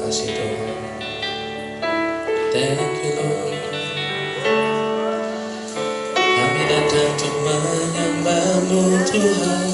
kasih Tuhan. Thank you Lord. Kami datang untuk menyembah-Mu Tuhan.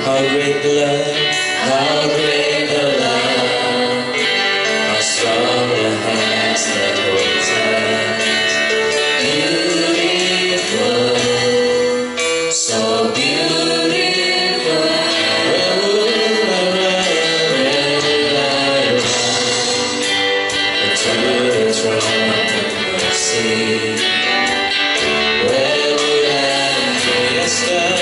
How great the love, how great the love, how strong the hands that hold us. Beautiful, so beautiful. Where would I run to the throne of mercy? Where would I start?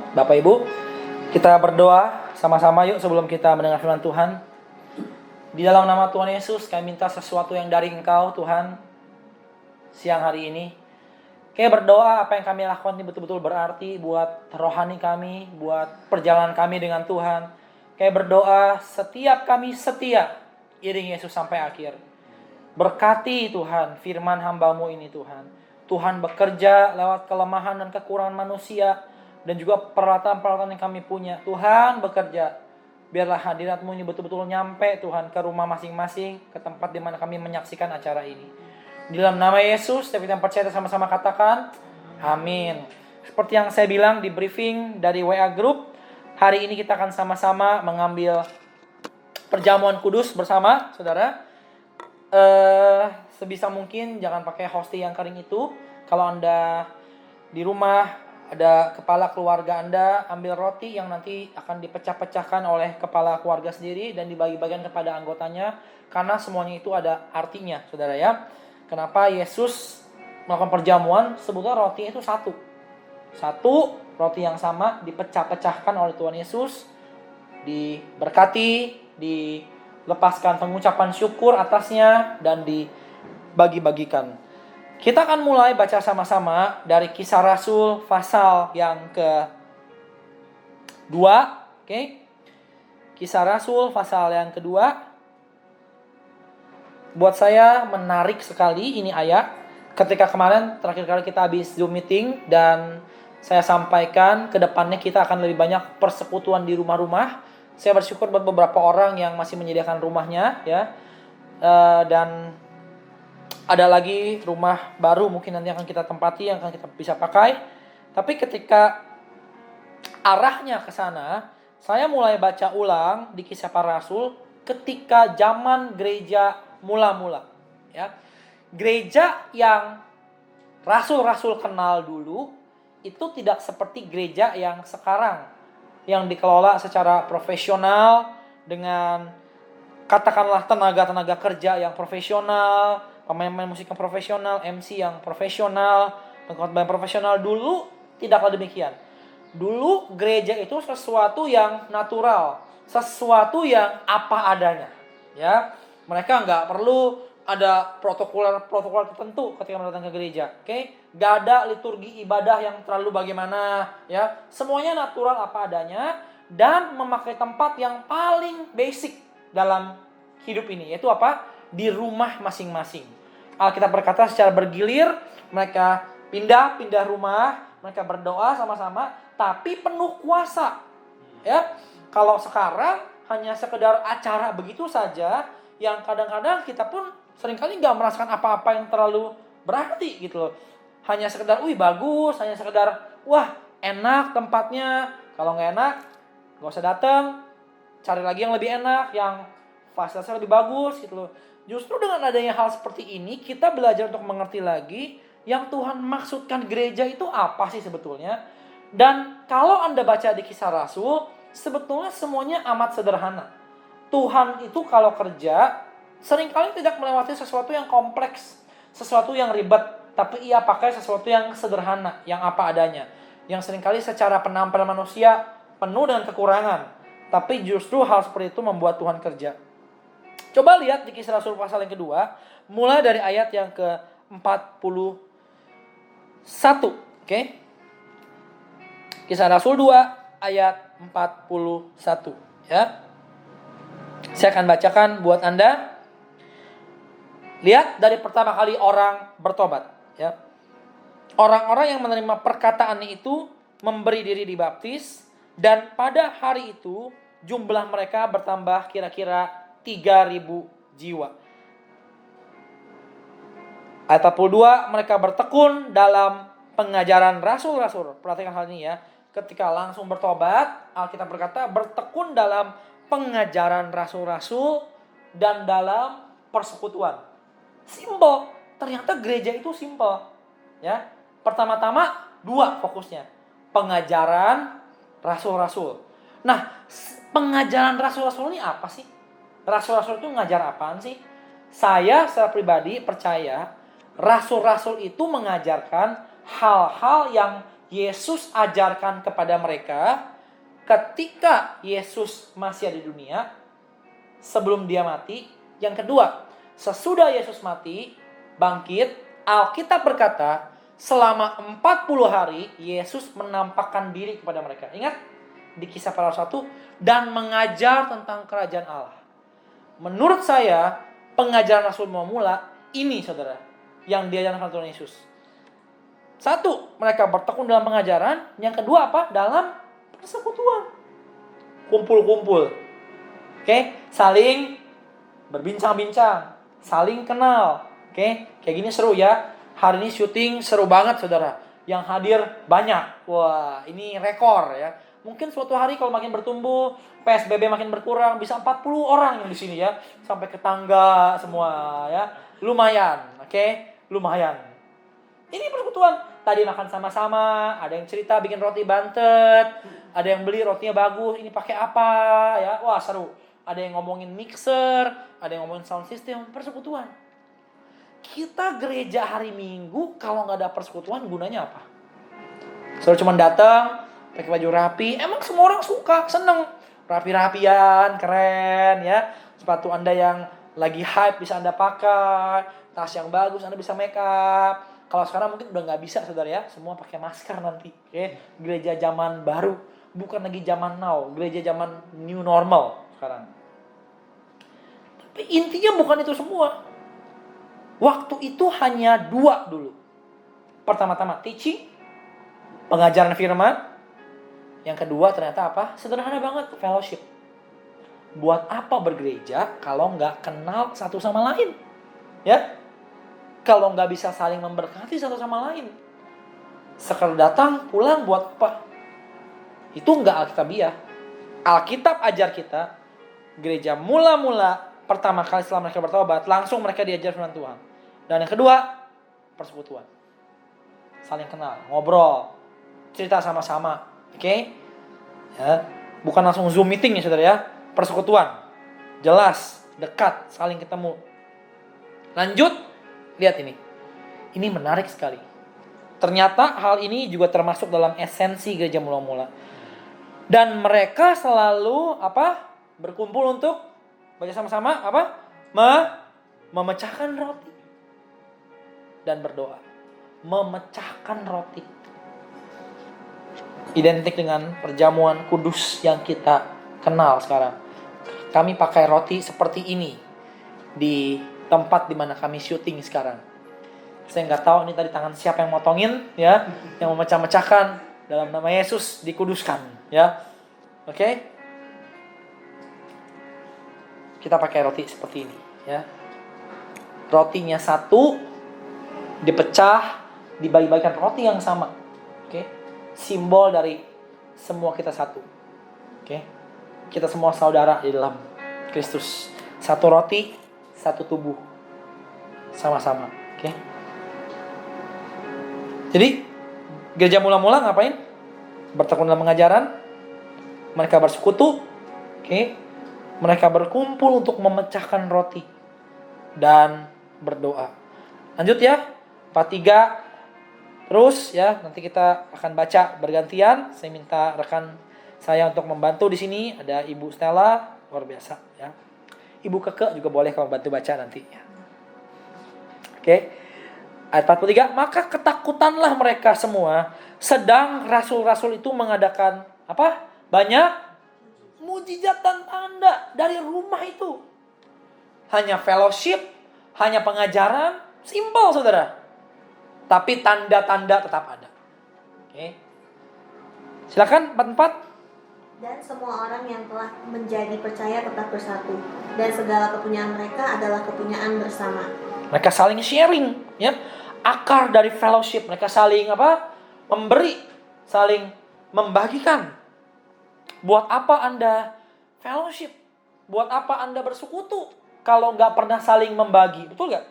Shalom, Bapak Ibu. Kita berdoa sama-sama yuk sebelum kita mendengar firman Tuhan. Di dalam nama Tuhan Yesus, kami minta sesuatu yang dari Engkau, Tuhan, siang hari ini. Kami berdoa apa yang kami lakukan ini betul-betul berarti buat rohani kami, buat perjalanan kami dengan Tuhan. Kami berdoa setiap kami setia iring Yesus sampai akhir. Berkati Tuhan firman hamba-Mu ini Tuhan. Tuhan bekerja lewat kelemahan dan kekurangan manusia dan juga peralatan-peralatan yang kami punya. Tuhan bekerja. Biarlah hadirat-Mu ini betul-betul nyampe Tuhan ke rumah masing-masing, ke tempat di mana kami menyaksikan acara ini. Di dalam nama Yesus, setiap kita yang percaya sama-sama katakan, amin. Seperti yang saya bilang di briefing dari WA Group, hari ini kita akan sama-sama mengambil perjamuan kudus bersama, saudara. Sebisa mungkin jangan pakai hosting yang kering itu. Kalau Anda di rumah ada kepala keluarga Anda, ambil roti yang nanti akan dipecah-pecahkan oleh kepala keluarga sendiri dan dibagi-bagikan kepada anggotanya, karena semuanya itu ada artinya, saudara ya. Kenapa Yesus melakukan perjamuan? Sebetulnya roti itu satu roti yang sama dipecah-pecahkan oleh Tuhan Yesus, diberkati, dilepaskan pengucapan syukur atasnya, dan dibagi-bagikan. Kita akan mulai baca sama-sama dari Kisah Rasul pasal yang ke-2, oke? Kisah Rasul pasal yang kedua. Buat saya menarik sekali ini ayat. Ketika kemarin terakhir kali kita habis Zoom meeting dan saya sampaikan ke depannya kita akan lebih banyak persekutuan di rumah-rumah. Saya bersyukur buat beberapa orang yang masih menyediakan rumahnya ya. Dan ada lagi rumah baru mungkin nanti akan kita tempati, yang akan kita bisa pakai. Tapi ketika arahnya ke sana, saya mulai baca ulang di Kisah Para Rasul ketika zaman gereja mula-mula. Ya. Gereja yang rasul-rasul kenal dulu itu tidak seperti gereja yang sekarang, yang dikelola secara profesional dengan katakanlah tenaga-tenaga kerja yang profesional, pemain-pemain musik yang profesional, MC yang profesional, pengkhotbah yang profesional. Dulu tidaklah demikian. Dulu gereja itu sesuatu yang natural, sesuatu yang apa adanya. Ya, mereka nggak perlu ada protokol tertentu ketika datang ke gereja. Oke, nggak ada liturgi ibadah yang terlalu bagaimana. Ya, semuanya natural apa adanya dan memakai tempat yang paling basic dalam hidup ini, yaitu apa? Di rumah masing-masing. Alkitab berkata secara bergilir mereka pindah rumah, mereka berdoa sama-sama, tapi penuh kuasa. Ya, kalau sekarang hanya sekedar acara begitu saja, yang kadang-kadang kita pun seringkali nggak merasakan apa-apa yang terlalu berarti gitu loh. Hanya sekedar, bagus, hanya sekedar, wah enak tempatnya. Kalau nggak enak, nggak usah datang, cari lagi yang lebih enak, yang fasilitasnya lebih bagus gitu loh. Justru dengan adanya hal seperti ini, kita belajar untuk mengerti lagi yang Tuhan maksudkan gereja itu apa sih sebetulnya. Dan kalau Anda baca di Kisah Rasul, sebetulnya semuanya amat sederhana. Tuhan itu kalau kerja, seringkali tidak melewati sesuatu yang kompleks, sesuatu yang ribet, tapi ia pakai sesuatu yang sederhana, yang apa adanya. Yang seringkali secara penampilan manusia penuh dengan kekurangan, tapi justru hal seperti itu membuat Tuhan kerja. Coba lihat di Kisah Rasul pasal yang kedua, mulai dari ayat yang ke-41. Oke? Kisah Rasul 2 ayat 41, ya. Saya akan bacakan buat Anda. Lihat dari pertama kali orang bertobat, ya. Orang-orang yang menerima perkataan itu memberi diri dibaptis, dan pada hari itu jumlah mereka bertambah kira-kira 3.000 jiwa. Ayat 42, mereka bertekun dalam pengajaran rasul-rasul. Perhatikan hal ini ya. Ketika langsung bertobat, Alkitab berkata bertekun dalam pengajaran rasul-rasul dan dalam persekutuan. Simpel. Ternyata gereja itu simpel. Ya. Pertama-tama 2 fokusnya. Pengajaran rasul-rasul. Nah, pengajaran rasul-rasul ini apa sih? Rasul-rasul itu ngajar apaan sih? Saya secara pribadi percaya rasul-rasul itu mengajarkan hal-hal yang Yesus ajarkan kepada mereka ketika Yesus masih ada di dunia, sebelum dia mati. Yang kedua, sesudah Yesus mati, bangkit, Alkitab berkata, selama 40 hari Yesus menampakkan diri kepada mereka. Ingat di Kisah Para Rasul 1, dan mengajar tentang kerajaan Allah. Menurut saya, pengajaran Rasul mula ini, saudara, yang diajarkan Tuhan Yesus. Satu, mereka bertekun dalam pengajaran. Yang kedua apa? Dalam persekutuan. Kumpul-kumpul. Oke, saling berbincang-bincang, saling kenal. Oke, kayak gini seru ya. Hari ini syuting seru banget, saudara. Yang hadir banyak. Wah, ini rekor ya. Mungkin suatu hari kalau makin bertumbuh, PSBB makin berkurang, bisa 40 orang yang di sini ya. Sampai ke tangga semua ya. Lumayan, oke? Lumayan. Ini persekutuan. Tadi makan sama-sama, ada yang cerita bikin roti bantet, ada yang beli rotinya bagus, ini pakai apa ya. Wah, seru. Ada yang ngomongin mixer, ada yang ngomongin sound system, persekutuan. Kita gereja hari Minggu kalau nggak ada persekutuan gunanya apa? Saudara cuma datang, pakai baju rapi, emang semua orang suka, seneng. Rapi-rapian, keren ya. Sepatu Anda yang lagi hype bisa Anda pakai, tas yang bagus Anda bisa make up. Kalau sekarang mungkin udah nggak bisa, saudara ya. Semua pakai masker nanti. Oke? Gereja zaman baru, bukan lagi zaman now. Gereja zaman new normal sekarang. Tapi intinya bukan itu semua. Waktu itu hanya 2 dulu. Pertama-tama teaching, pengajaran firman. Yang kedua ternyata apa? Sederhana banget, fellowship. Buat apa bergereja kalau nggak kenal satu sama lain? Ya? Kalau nggak bisa saling memberkati satu sama lain. Sekedar datang, pulang buat apa? Itu nggak alkitabiah. Alkitab ajar kita, gereja mula-mula pertama kali setelah mereka bertobat, langsung mereka diajar firman Tuhan. Dan yang kedua, persekutuan. Saling kenal, ngobrol, cerita sama-sama. Oke? Ya, bukan langsung Zoom meeting ya, saudara ya. Persekutuan. Jelas, dekat, saling ketemu. Lanjut. Lihat ini. Ini menarik sekali. Ternyata hal ini juga termasuk dalam esensi gereja mula-mula. Dan mereka selalu apa? Berkumpul untuk baca sama-sama apa? Memecahkan roti dan berdoa. Memecahkan roti. Identik dengan perjamuan kudus yang kita kenal sekarang. Kami pakai roti seperti ini di tempat di mana kami syuting sekarang. Saya nggak tahu ini tadi tangan siapa yang motongin ya, yang memecah-mecahkan dalam nama Yesus dikuduskan ya. Oke? Kita pakai roti seperti ini ya. Rotinya satu dipecah, dibagi-bagikan roti yang sama. Oke? Simbol dari semua kita satu. Oke? Kita semua saudara di dalam Kristus. Satu roti, satu tubuh, sama-sama. Oke? Jadi gereja mula-mula ngapain? Bertekun dalam pengajaran, mereka bersekutu, oke? Mereka berkumpul untuk memecahkan roti dan berdoa. Lanjut ya, 43. Terus ya, nanti kita akan baca bergantian. Saya minta rekan saya untuk membantu di sini. Ada Ibu Stella, luar biasa ya. Ibu Keke juga boleh kalau bantu baca nanti. Oke. Ayat 43. Maka ketakutanlah mereka semua. Sedang rasul-rasul itu mengadakan apa? Banyak mujizat dan tanda dari rumah itu. Hanya fellowship, hanya pengajaran. Simple, saudara. Tapi tanda-tanda tetap ada. Oke. Silakan 44. Dan semua orang yang telah menjadi percaya tetap bersatu, dan segala kepunyaan mereka adalah kepunyaan bersama. Mereka saling sharing, ya. Akar dari fellowship, mereka saling apa? Memberi, saling membagikan. Buat apa Anda fellowship? Buat apa Anda bersekutu kalau nggak pernah saling membagi? Betul nggak?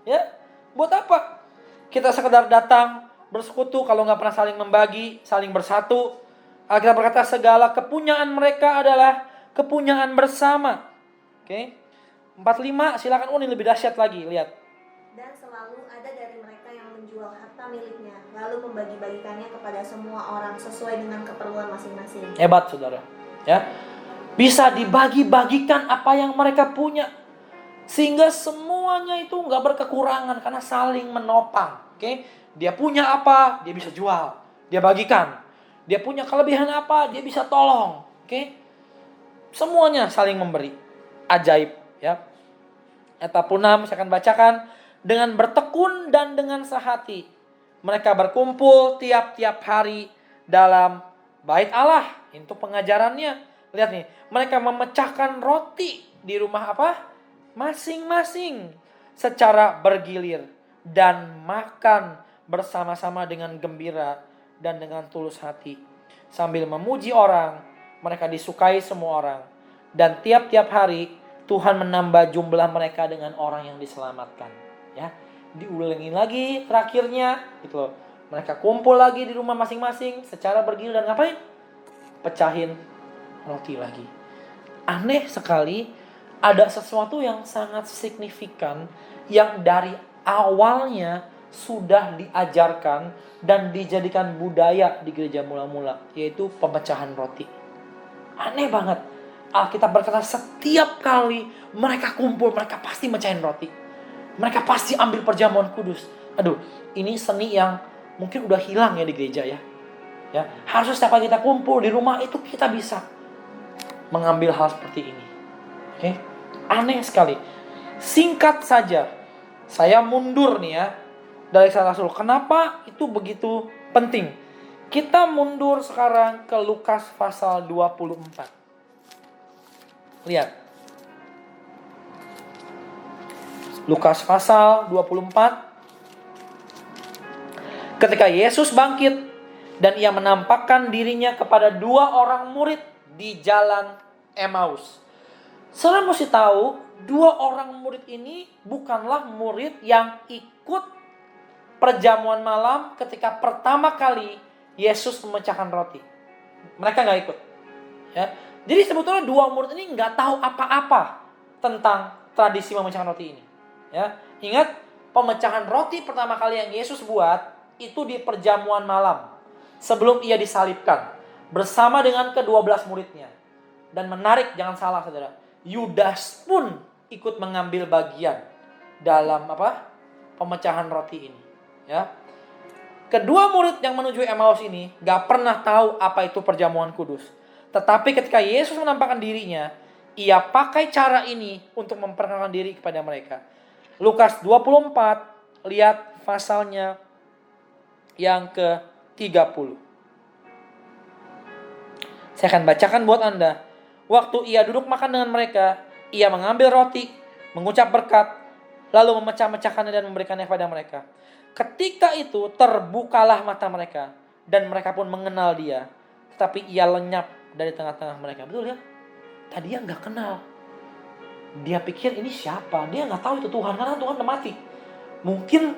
Ya, buat apa? Kita sekedar datang bersekutu kalau nggak pernah saling membagi, saling bersatu. Alkitab berkata segala kepunyaan mereka adalah kepunyaan bersama. Oke. 45 silakan, ini lebih dahsyat lagi, lihat. Dan selalu ada dari mereka yang menjual harta miliknya, lalu membagi-bagikannya kepada semua orang sesuai dengan keperluan masing-masing. Hebat saudara, ya. Bisa dibagi-bagikan apa yang mereka punya, sehingga semuanya itu nggak berkekurangan karena saling menopang. Oke, dia punya apa, dia bisa jual, dia bagikan. Dia punya kelebihan apa, dia bisa tolong. Oke, semuanya saling memberi. Ajaib, ya. Ayat 46 saya akan bacakan. Dengan bertekun dan dengan sehati mereka berkumpul tiap-tiap hari dalam bait Allah. Itu pengajarannya. Lihat nih, mereka memecahkan roti di rumah apa? Masing-masing secara bergilir dan makan bersama-sama dengan gembira dan dengan tulus hati. Sambil memuji orang, mereka disukai semua orang. Dan tiap-tiap hari Tuhan menambah jumlah mereka dengan orang yang diselamatkan. Ya, diulangi lagi terakhirnya gitu loh. Mereka kumpul lagi di rumah masing-masing secara bergilir dan ngapain? Pecahin roti lagi. Aneh sekali, ada sesuatu yang sangat signifikan yang dari awalnya sudah diajarkan dan dijadikan budaya di gereja mula-mula, yaitu pemecahan roti. Aneh banget. Alkitab berkata setiap kali mereka kumpul, mereka pasti mecahin roti. Mereka pasti ambil perjamuan kudus. Aduh, ini seni yang mungkin udah hilang ya di gereja ya. Ya, harusnya setiap kali kita kumpul di rumah itu kita bisa mengambil hal seperti ini. Oke? Aneh sekali. Singkat saja, saya mundur nih ya dari Kisah Rasul. Kenapa itu begitu penting? Kita mundur sekarang ke Lukas pasal 24. Lihat. Lukas pasal 24. Ketika Yesus bangkit dan ia menampakkan dirinya kepada 2 orang murid di jalan Emmaus. Saudara mesti tahu, 2 orang murid ini bukanlah murid yang ikut perjamuan malam ketika pertama kali Yesus memecahkan roti. Mereka nggak ikut. Ya. Jadi sebetulnya 2 murid ini nggak tahu apa-apa tentang tradisi memecahkan roti ini. Ya, ingat pemecahan roti pertama kali yang Yesus buat itu di perjamuan malam sebelum ia disalibkan bersama dengan ke-12 muridnya. Dan menarik, jangan salah saudara, Yudas pun ikut mengambil bagian dalam apa? Pemecahan roti ini. Ya, kedua murid yang menuju Emmaus ini gak pernah tahu apa itu perjamuan kudus. Tetapi ketika Yesus menampakkan dirinya, ia pakai cara ini untuk memperkenalkan diri kepada mereka. Lukas 24, lihat pasalnya yang ke-30. Saya akan bacakan buat Anda. Waktu ia duduk makan dengan mereka, ia mengambil roti, mengucap berkat, lalu memecah-mecahkannya dan memberikannya kepada mereka. Ketika itu terbukalah mata mereka, dan mereka pun mengenal dia. Tetapi ia lenyap dari tengah-tengah mereka. Betul ya? Tadi dia gak kenal. Dia pikir ini siapa? Dia gak tahu itu Tuhan, karena Tuhan udah mati. Mungkin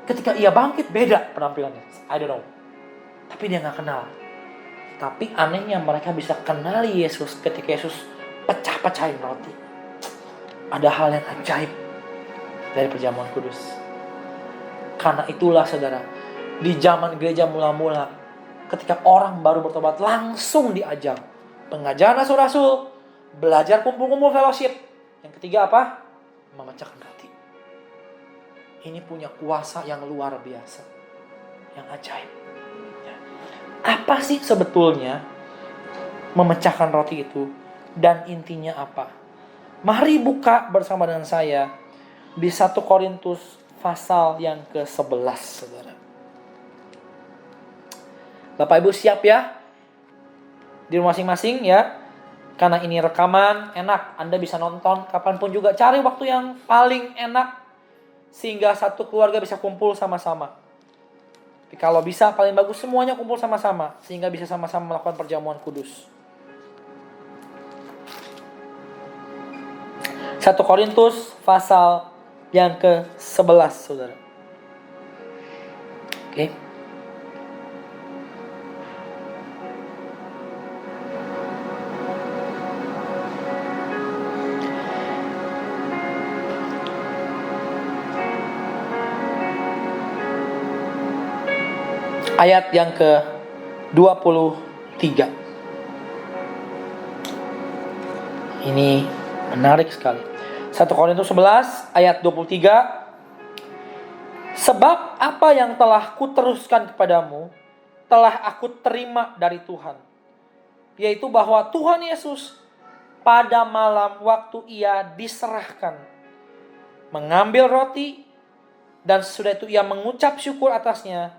ketika ia bangkit beda penampilannya. I don't know. Tapi dia gak kenal. Tapi anehnya mereka bisa kenali Yesus ketika Yesus pecah-pecahin roti. Ada hal yang ajaib dari perjamuan kudus. Karena itulah saudara, di zaman gereja mula-mula, ketika orang baru bertobat langsung diajar pengajaran rasul-rasul, belajar kumpul-kumpul fellowship. Yang ketiga apa? Memecahkan roti. Ini punya kuasa yang luar biasa, yang ajaib. Apa sih sebetulnya memecahkan roti itu dan intinya apa? Mari buka bersama dengan saya di 1 Korintus pasal yang ke-11, saudara. Bapak Ibu siap ya? Di rumah masing-masing ya. Karena ini rekaman, enak. Anda bisa nonton kapanpun juga. Cari waktu yang paling enak sehingga satu keluarga bisa kumpul sama-sama. Tapi kalau bisa paling bagus semuanya kumpul sama-sama sehingga bisa sama-sama melakukan perjamuan kudus. 1 Korintus pasal yang ke-11, saudara. Oke. ayat yang ke-23. Ini menarik sekali. 1 Korintus 11 ayat 23. Sebab apa yang telah kuteruskan kepadamu telah aku terima dari Tuhan, yaitu bahwa Tuhan Yesus pada malam waktu ia diserahkan mengambil roti, dan sesudah itu ia mengucap syukur atasnya.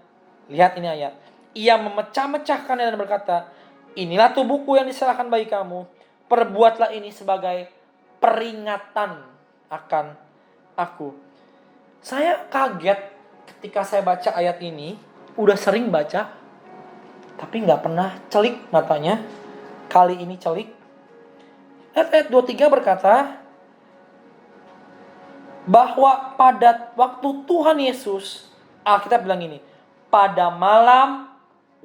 Lihat ini ayat. Ia memecah-mecahkannya dan berkata, inilah tubuhku yang diserahkan bagi kamu. Perbuatlah ini sebagai peringatan akan aku. Saya kaget ketika saya baca ayat ini. Udah sering baca, tapi gak pernah celik matanya. Kali ini celik. Ayat 23 berkata, bahwa pada waktu Tuhan Yesus, Alkitab bilang ini, pada malam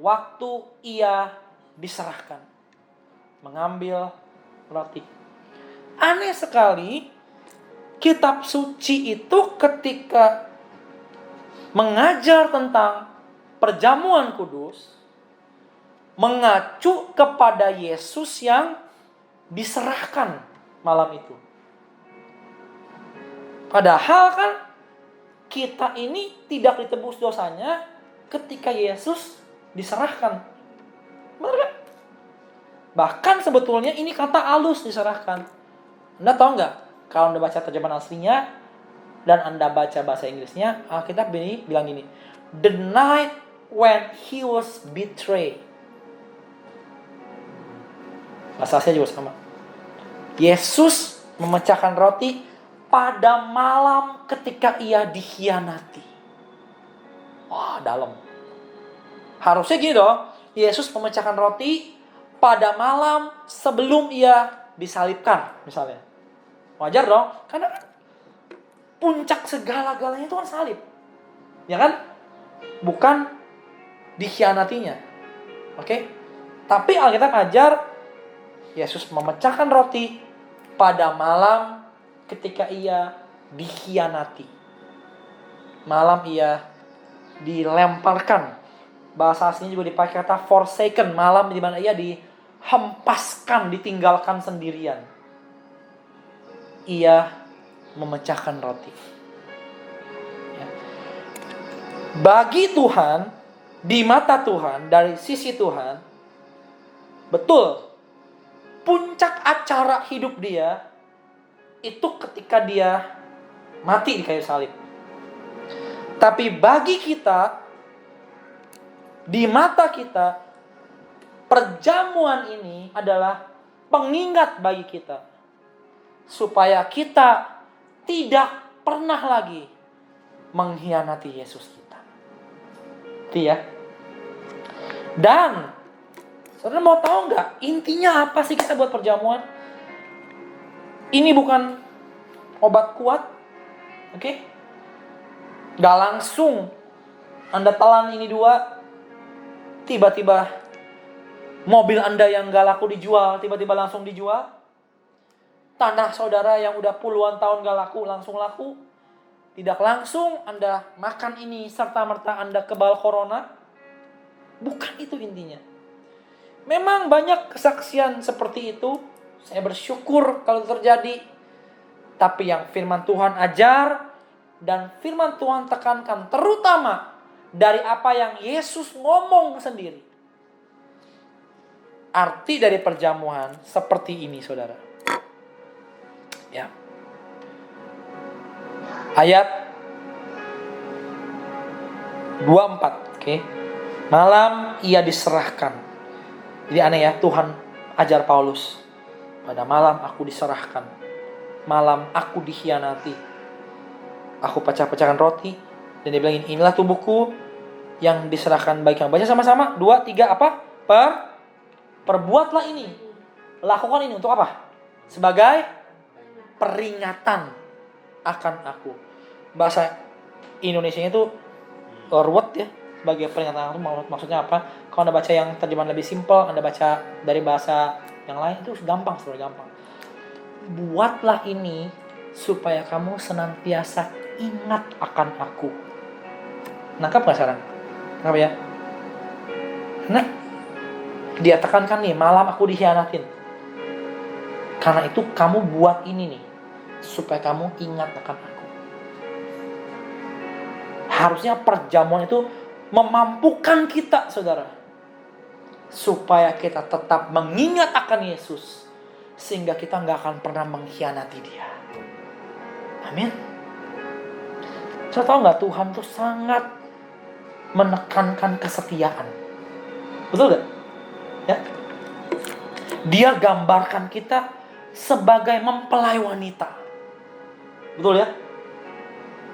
waktu ia diserahkan, mengambil roti. Aneh sekali, kitab suci itu ketika mengajar tentang perjamuan kudus, mengacu kepada Yesus yang diserahkan malam itu. Padahal kan kita ini tidak ditebus dosanya ketika Yesus diserahkan. Benar kan? Bahkan sebetulnya ini kata halus diserahkan. Anda tahu nggak? Kalau Anda baca terjemahan aslinya dan Anda baca bahasa Inggrisnya, Alkitab ini bilang gini. The night when he was betrayed. Bahasa aslinya juga sama. Yesus memecahkan roti pada malam ketika ia dikhianati. Wah, dalam. Harusnya gini dong. Yesus memecahkan roti pada malam sebelum ia disalibkan, misalnya. Wajar dong. Karena kan puncak segala-galanya itu kan salib. Ya kan? Bukan dikhianatinya. Oke? Tapi Alkitab ajar Yesus memecahkan roti pada malam ketika ia dikhianati. Malam ia dilemparkan. Bahasa aslinya juga dipakai kata forsaken. Malam di mana ia dihempaskan, ditinggalkan sendirian. Ia memecahkan roti. Ya. Bagi Tuhan, di mata Tuhan, dari sisi Tuhan, betul, puncak acara hidup dia itu ketika dia mati di kayu salib. Tapi bagi kita, di mata kita, perjamuan ini adalah pengingat bagi kita, supaya kita tidak pernah lagi mengkhianati Yesus kita. Itu ya. Dan saudara mau tahu nggak intinya apa sih kita buat perjamuan? Ini bukan obat kuat, oke? Gak langsung Anda telan ini 2, tiba-tiba mobil Anda yang gak laku dijual, tiba-tiba langsung dijual. Tanah saudara yang udah puluhan tahun gak laku, langsung laku. Tidak langsung Anda makan ini serta-merta Anda kebal corona. Bukan itu intinya. Memang banyak kesaksian seperti itu. Saya bersyukur kalau terjadi. Tapi yang firman Tuhan ajar dan firman Tuhan tekankan, terutama dari apa yang Yesus ngomong sendiri. Arti dari perjamuan seperti ini, saudara. Ya. Ayat 24, oke. Malam ia diserahkan. Jadi aneh ya, Tuhan ajar Paulus. Pada malam aku diserahkan. Malam aku dikhianati. Aku pecah-pecahkan roti. Dan dia bilang, inilah tubuhku yang diserahkan bagi kamu. Baca sama-sama. 2, 3, apa? Perbuatlah ini. Lakukan ini untuk apa? Sebagai peringatan akan aku. Bahasa Indonesianya itu ruwet ya. Sebagai peringatan aku, maksudnya apa? Kalau Anda baca yang terjemahan lebih simpel, Anda baca dari bahasa yang lain, itu gampang, sebenarnya gampang. Buatlah ini supaya kamu senantiasa ingat akan aku. Nangkap gak sekarang? Kenapa ya? Karena dia tekankan nih, malam aku dikhianatin. Karena itu kamu buat ini nih, supaya kamu ingat akan aku. Harusnya perjamuan itu memampukan kita, saudara, supaya kita tetap mengingat akan Yesus, sehingga kita gak akan pernah mengkhianati dia. Amin. Saya tahu gak, Tuhan tuh sangat menekankan kesetiaan. Betul gak? Ya. Dia gambarkan kita sebagai mempelai wanita. Betul ya?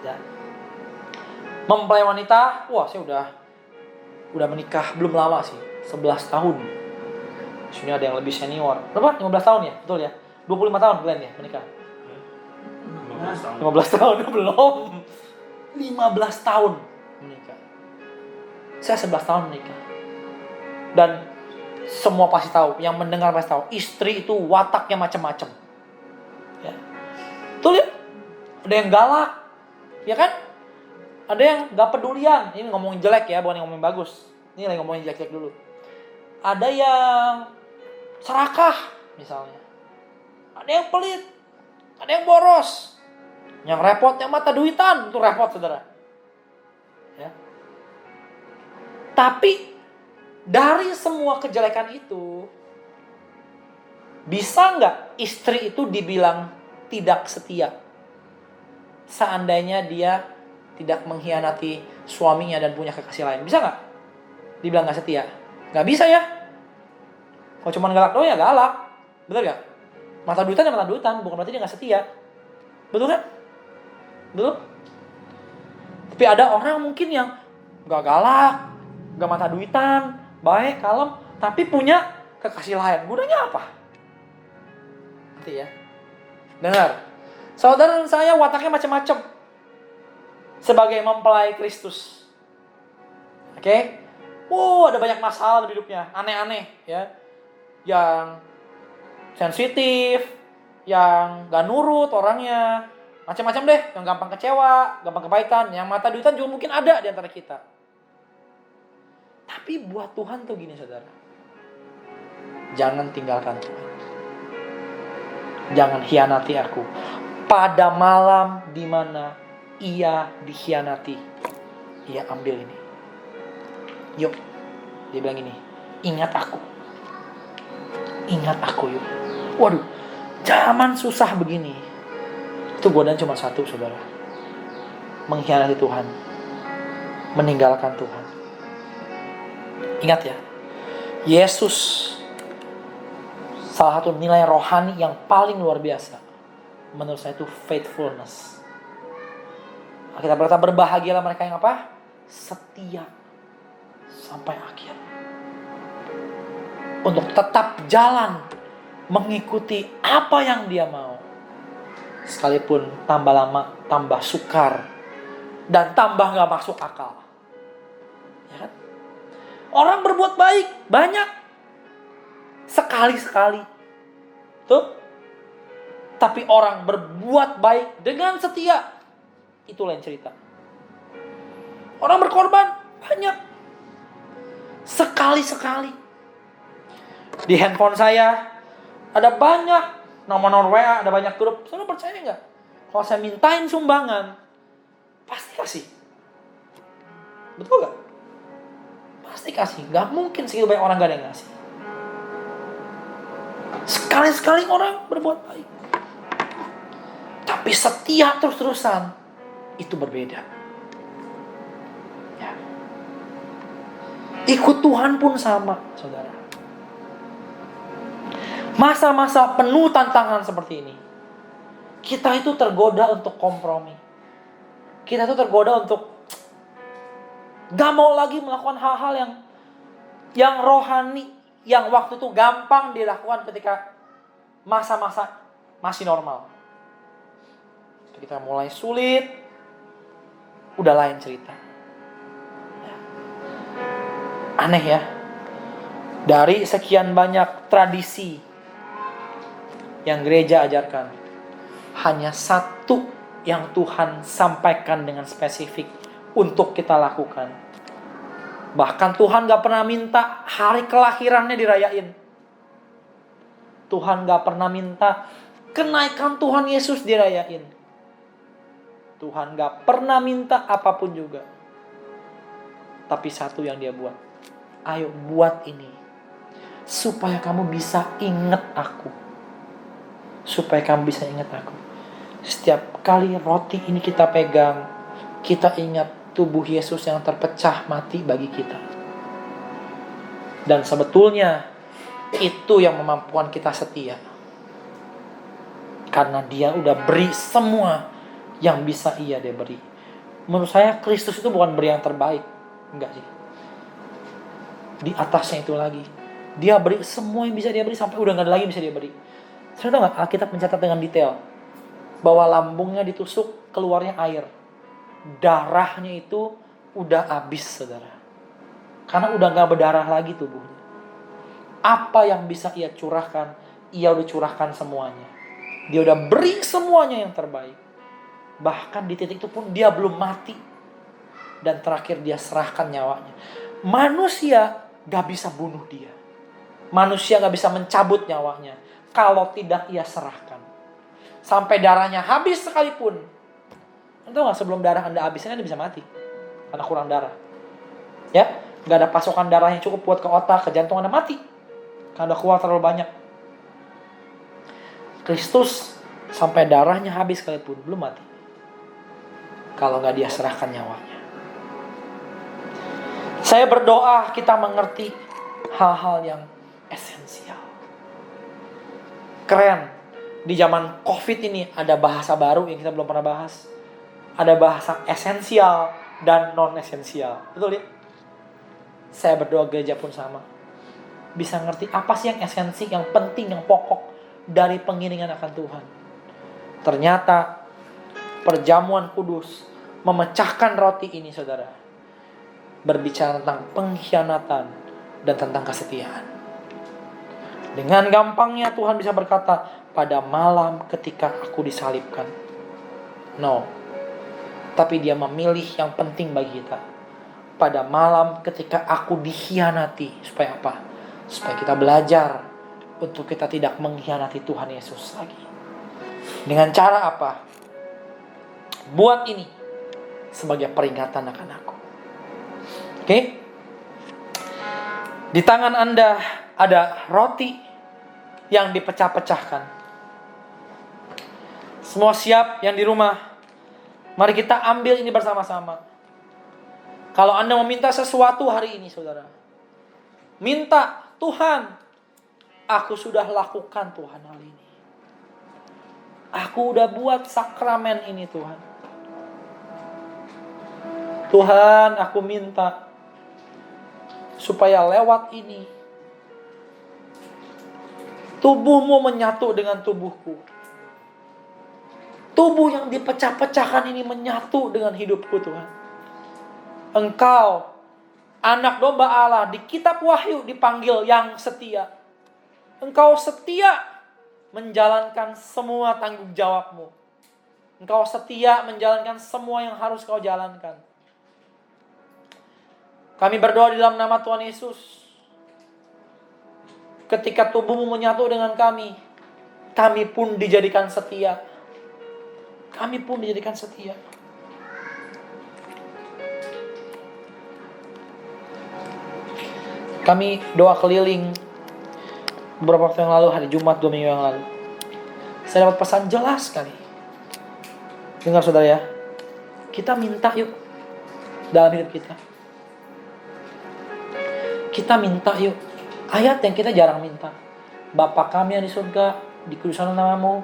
Ya. Mempelai wanita, wah saya udah menikah belum lama sih, 11 tahun. Sini ada yang lebih senior. Berapa? 15 tahun ya? Betul ya? 25 tahun Glenn ya menikah? 15 tahun belum. 15 tahun menikah. Saya 11 tahun menikah. Dan semua pasti tahu, yang mendengar pasti tahu, istri itu wataknya macam-macam. Ya. Betul ya? Ada yang galak, ya kan? Ada yang gak pedulian. Ini ngomongin jelek ya, bukan yang ngomongin bagus. Ini lagi ngomongin jelek-jelek dulu. Ada yang serakah misalnya. Ada yang pelit. Ada yang boros. Yang repot, yang mata duitan. Itu repot, saudara. Ya. Tapi dari semua kejelekan itu, bisa nggak istri itu dibilang tidak setia? Seandainya dia tidak mengkhianati suaminya dan punya kekasih lain, bisa nggak dibilang nggak setia? Nggak bisa ya. Kalau cuma galak doang ya galak, betul nggak? Mata duitan ya mata duitan, bukan berarti dia nggak setia, betul kan? Betul. Tapi ada orang mungkin yang nggak galak, nggak mata duitan, baik, kalem, tapi punya kekasih lain. Gunanya apa? Nanti ya. Dengar. Saudara dan saya wataknya macam-macam. Sebagai mempelai Kristus. Oke? Ada banyak masalah di hidupnya. Aneh-aneh ya. Yang sensitif. Yang gak nurut orangnya. Macam-macam deh. Yang gampang kecewa. Gampang kebaikan. Yang mata duitan juga mungkin ada di antara kita. Tapi buat Tuhan tuh gini, saudara. Jangan tinggalkan Tuhan. Jangan hianati aku. Pada malam di mana ia dikhianati, ia ambil ini. Yuk, dia bilang ini. Ingat aku. Ingat aku yuk. Waduh, zaman susah begini. Itu godaan cuma satu, saudara. Mengkhianati Tuhan. Meninggalkan Tuhan. Ingat ya, Yesus salah satu nilai rohani yang paling luar biasa menurut saya itu faithfulness. Kita berkata berbahagialah mereka yang apa? Setia sampai akhir. Untuk tetap jalan mengikuti apa yang dia mau. Sekalipun tambah lama tambah sukar dan tambah gak masuk akal. Ya kan? Orang berbuat baik banyak. Sekali-sekali. Tuh. Tapi orang berbuat baik dengan setia, itu lain cerita. Orang berkorban banyak. Sekali-sekali. Di handphone saya ada banyak nomor-nomor WA, ada banyak grup. Saudara percaya nggak? Kalau saya mintain sumbangan, pasti kasih. Betul nggak? Pasti kasih. Nggak mungkin segitu banyak orang nggak ada yang ngasih. Sekali-sekali orang berbuat baik. Tapi setia terus-terusan, itu berbeda. Ya. Ikut Tuhan pun sama, saudara. Masa-masa penuh tantangan seperti ini, kita itu tergoda untuk kompromi. Kita itu tergoda untuk gak mau lagi melakukan hal-hal yang rohani, yang waktu itu gampang dilakukan ketika masa-masa masih normal. Kita mulai sulit, udah lain cerita. Aneh ya. Dari sekian banyak tradisi yang gereja ajarkan, hanya satu yang Tuhan sampaikan dengan spesifik untuk kita lakukan, Bahkan Tuhan gak pernah minta hari kelahirannya dirayain. Tuhan gak pernah minta kenaikan Tuhan Yesus dirayain. Tuhan gak pernah minta apapun juga. Tapi satu yang dia buat. Ayo buat ini. Supaya kamu bisa ingat aku. Supaya kamu bisa ingat aku. Setiap kali roti ini kita pegang, kita ingat tubuh Yesus yang terpecah mati bagi kita. Dan sebetulnya itu yang memampukan kita setia. Karena dia udah beri semua yang bisa dia beri. Menurut saya Kristus itu bukan beri yang terbaik. Enggak sih. Di atasnya itu lagi. Dia beri semua yang bisa dia beri sampai udah gak ada lagi yang bisa dia beri. Saya tahu gak, Alkitab mencatat dengan detail bahwa lambungnya ditusuk, keluarnya air. Darahnya itu udah habis, saudara. Karena udah gak berdarah lagi tubuhnya. Apa yang bisa ia curahkan, ia udah curahkan semuanya. Dia udah beri semuanya yang terbaik. Bahkan di titik itu pun dia belum mati. Dan terakhir dia serahkan nyawanya. Manusia gak bisa bunuh dia. Manusia gak bisa mencabut nyawanya kalau tidak ia serahkan. Sampai darahnya habis sekalipun. Tahu gak, sebelum darah Anda habis, Anda bisa mati karena kurang darah. Ya, gak ada pasokan darah yang cukup buat ke otak, ke jantung, Anda mati karena keluar terlalu banyak. Kristus sampai darahnya habis sekalipun belum mati kalau gak dia serahkan nyawanya. Saya berdoa kita mengerti hal-hal yang esensial. Keren. Di zaman COVID ini ada bahasa baru yang kita belum pernah bahas. Ada bahasa esensial dan non-esensial. Betul ya? Saya berdoa gereja pun sama. Bisa ngerti apa sih yang esensi, yang penting, yang pokok dari pengiringan akan Tuhan. Ternyata perjamuan kudus memecahkan roti ini, saudara. Berbicara tentang pengkhianatan dan tentang kesetiaan. Dengan gampangnya Tuhan bisa berkata, pada malam ketika aku disalibkan. No. Tapi dia memilih yang penting bagi kita. Pada malam ketika aku dikhianati. Supaya apa? Supaya kita belajar untuk kita tidak mengkhianati Tuhan Yesus lagi. Dengan cara apa? Buat ini sebagai peringatan akan aku. Oke? Di tangan Anda ada roti yang dipecah-pecahkan. Semua siap yang di rumah? Mari kita ambil ini bersama-sama. Kalau Anda meminta sesuatu hari ini, saudara, minta, Tuhan, aku sudah lakukan Tuhan hal ini. Aku udah buat sakramen ini, Tuhan. Tuhan, aku minta supaya lewat ini tubuhmu menyatu dengan tubuhku. Tubuh yang dipecah-pecahkan ini menyatu dengan hidupku, Tuhan. Engkau, anak domba Allah, di kitab Wahyu dipanggil yang setia. Engkau setia menjalankan semua tanggung jawabmu. Engkau setia menjalankan semua yang harus kau jalankan. Kami berdoa di dalam nama Tuhan Yesus. Ketika tubuhmu menyatu dengan kami pun dijadikan setia. Kami pun dijadikan setia. Kami doa keliling beberapa waktu yang lalu, hari Jumat 2 minggu yang lalu. Saya dapat pesan jelas sekali. Dengar saudara ya. Kita minta yuk dalam hidup kita. Kita minta yuk. Ayat yang kita jarang minta. Bapa kami yang di surga, dikuduskanlah namamu.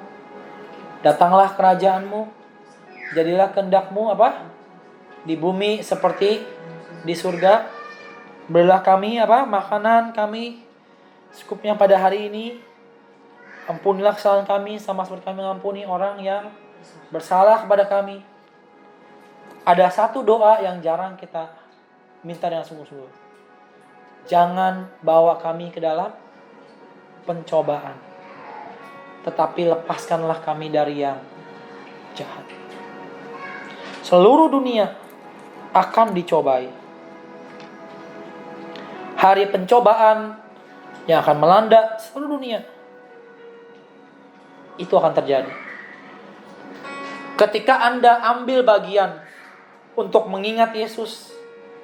Datanglah kerajaanmu. Jadilah kehendakmu apa? Di bumi seperti di surga. Berilah kami apa? Makanan kami secukupnya pada hari ini. Ampunilah kesalahan kami sama seperti kami mengampuni orang yang bersalah kepada kami. Ada satu doa yang jarang kita minta dengan sungguh-sungguh. Jangan bawa kami ke dalam pencobaan, tetapi lepaskanlah kami dari yang jahat. Seluruh dunia akan dicobai. hari pencobaan yang akan melanda seluruh dunia. Itu akan terjadi. Ketika Anda ambil bagian untuk mengingat Yesus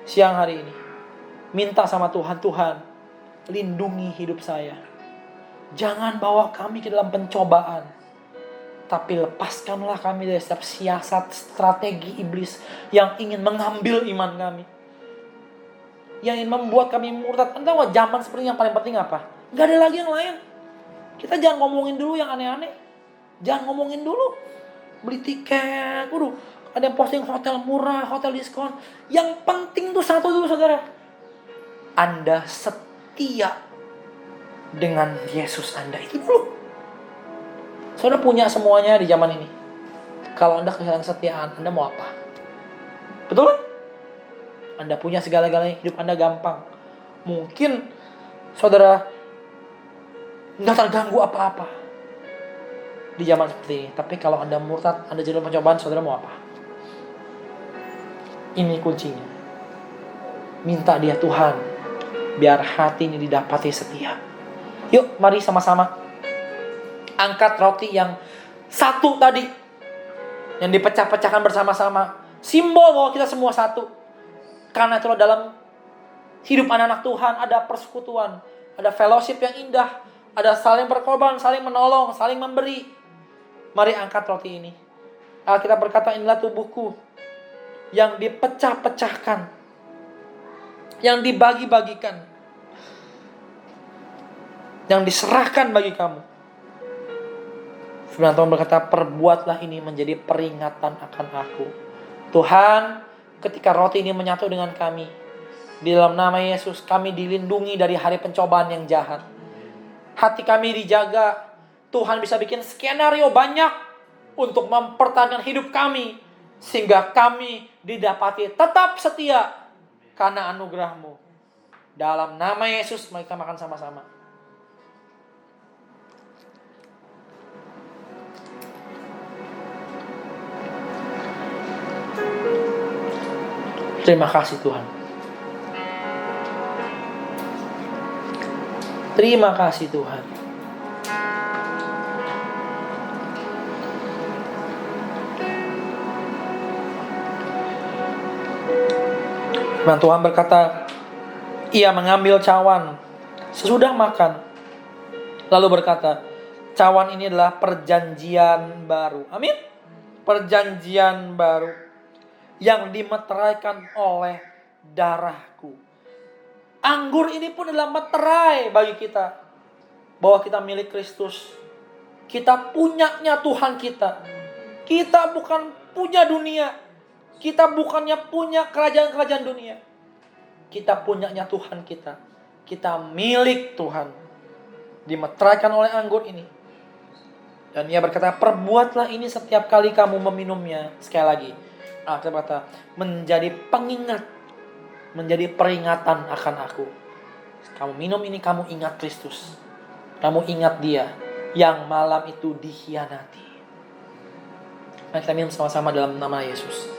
siang hari ini, minta sama Tuhan, Tuhan, lindungi hidup saya. Jangan bawa kami ke dalam pencobaan, tapi lepaskanlah kami dari setiap siasat, strategi iblis yang ingin mengambil iman kami, yang ingin membuat kami murtad. Anda tahu zaman seperti yang paling penting apa? Gak ada lagi yang lain. Kita jangan ngomongin dulu yang aneh-aneh. Jangan ngomongin dulu beli tiket, ada yang posting hotel murah, hotel diskon. Yang penting tuh satu dulu, saudara. Anda setia dengan Yesus Anda, itu dulu. Saudara punya semuanya di zaman ini. Kalau Anda kehilangan kesetiaan, Anda mau apa? Betul? Anda punya segala-galanya, hidup Anda gampang. Mungkin saudara nggak terganggu apa-apa di zaman seperti ini. Tapi kalau Anda murtad, Anda jadi pencobaan, saudara mau apa? Ini kuncinya. Minta dia, Tuhan, biar hati ini didapati setia. Yuk, mari sama-sama angkat roti yang satu tadi, yang dipecah-pecahkan bersama-sama, simbol bahwa kita semua satu. Karena itulah dalam hidup anak-anak Tuhan ada persekutuan, ada fellowship yang indah, ada saling berkorban, saling menolong, saling memberi. Mari angkat roti ini. Alkitab berkata, inilah tubuhku yang dipecah-pecahkan, yang dibagi-bagikan, yang diserahkan bagi kamu. Firman Tuhan berkata, perbuatlah ini menjadi peringatan akan aku. Tuhan, ketika roti ini menyatu dengan kami, di dalam nama Yesus, kami dilindungi dari hari pencobaan yang jahat. Hati kami dijaga. Tuhan bisa bikin skenario banyak untuk mempertahankan hidup kami, sehingga kami didapati tetap setia karena anugerah-Mu. Dalam nama Yesus, mari kita makan sama-sama. Terima kasih Tuhan. Terima kasih Tuhan. Firman Tuhan berkata, ia mengambil cawan sesudah makan, lalu berkata, cawan ini adalah perjanjian baru. Amin. Perjanjian baru yang dimeteraikan oleh darahku. Anggur ini pun adalah meterai bagi kita, bahwa kita milik Kristus. Kita punyanya Tuhan kita. Kita bukan punya dunia. Kita bukannya punya kerajaan-kerajaan dunia. Kita punyanya Tuhan kita. Kita milik Tuhan. Dimeteraikan oleh anggur ini. Dan ia berkata, perbuatlah ini setiap kali kamu meminumnya. Sekali lagi, kita berkata, menjadi pengingat, menjadi peringatan akan aku. Kamu minum ini, kamu ingat Kristus. Kamu ingat dia yang malam itu dikhianati. Mari kita minum sama-sama dalam nama Yesus.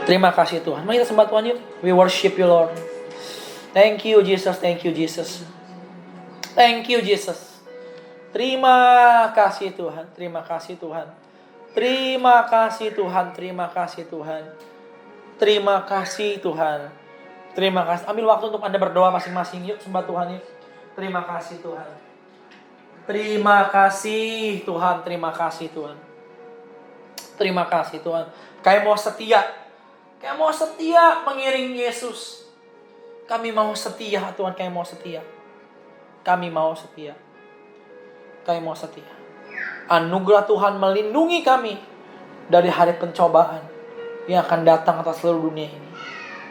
Terima kasih Tuhan. Mari kita sembah Tuhan yuk. We worship you Lord. Thank you Jesus. Thank you Jesus. Thank you Jesus. Terima kasih Tuhan. Terima kasih Tuhan. Terima kasih Tuhan. Terima kasih Tuhan. Terima kasih Tuhan. Terima kasih. Ambil waktu untuk Anda berdoa masing-masing yuk. Sembah Tuhan yuk. Terima kasih Tuhan. Terima kasih Tuhan. Terima kasih Tuhan. Terima kasih Tuhan. Kami mau setia. Kami mau setia mengiring Yesus. Kami mau setia Tuhan. Kami mau setia. Kami mau setia. Kami mau setia. Anugerah Tuhan melindungi kami dari hari pencobaan yang akan datang atas seluruh dunia ini.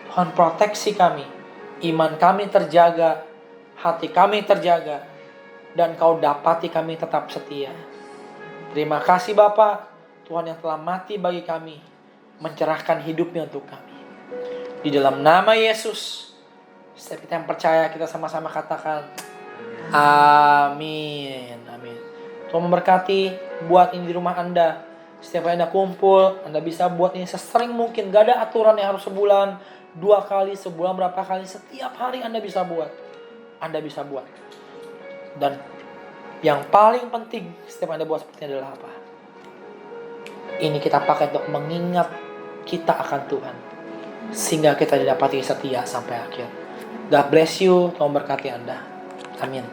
Tuhan proteksi kami. Iman kami terjaga. Hati kami terjaga. Dan Kau dapati kami tetap setia. Terima kasih Bapa, Tuhan yang telah mati bagi kami, mencerahkan hidupnya untuk kami. Di dalam nama Yesus, setiap kita yang percaya, kita sama-sama katakan amin. Amin. Tuhan memberkati. Buat ini di rumah Anda, Setiap kali Anda kumpul, Anda bisa buat ini sesering mungkin. Gak ada aturan yang harus sebulan, 2 kali, sebulan berapa kali. Setiap hari Anda bisa buat. Anda bisa buat. Dan yang paling penting setiap Anda buat seperti ini adalah apa? Ini kita pakai untuk mengingat kita akan Tuhan. Sehingga kita didapati setia sampai akhir. God bless you, Tuhan berkati Anda. Amin.